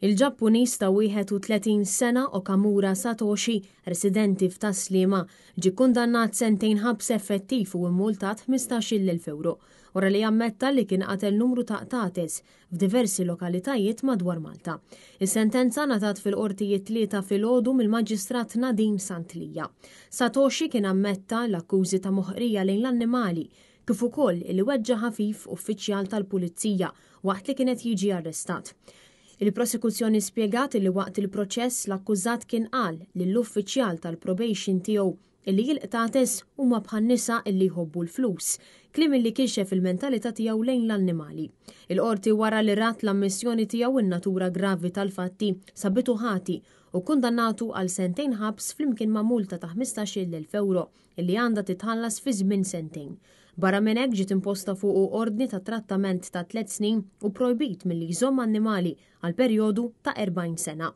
Il-Ġappuniż ta' 31 sena Okamura Satoshi, residenti f'Taslima, ġie kundannat sentejn ħabs effettiv u mmultat 15,000 euro wara li ammetta li kien qatel numru ta' qtates f'diversi lokalitajiet madwar Malta. Is-sentenza ngħatat fil-qortijiet tlieta filgħodu mill-Maġistrat Nadim Santlija. Satoshi kien ammetta l-akkużi ta' moħqrija lejn l-annimali kif ukoll li weġġa' ħafif uffiċjal tal-Pulizija waqt li kienet jiġi arrestat. Il-prosekuzzjoni spjegat li waqt il-proċess l-akkużat kien qal lill-uffiċjal tal-probation tiegħu illi l-qtates huma bħal nisa illi jħobbu l-flus, kliem illi kixef il-mentalità tiegħu lejn l-annimali. Il-qorti wara li rat l-ammissjoni tiegħu in-natura gravi tal-fatti sabitu ħati u kundannatu għal sentejn ħabs flimkien ma' multa ta' 15,000 euro illi għandha titħallas fi żmien sentejn. Barra minn hekk ġiet imposta fuqu ordni ta' trattament ta' 3 snin u projbit milli jżomm annimali għal perjodu ta' 40 sena.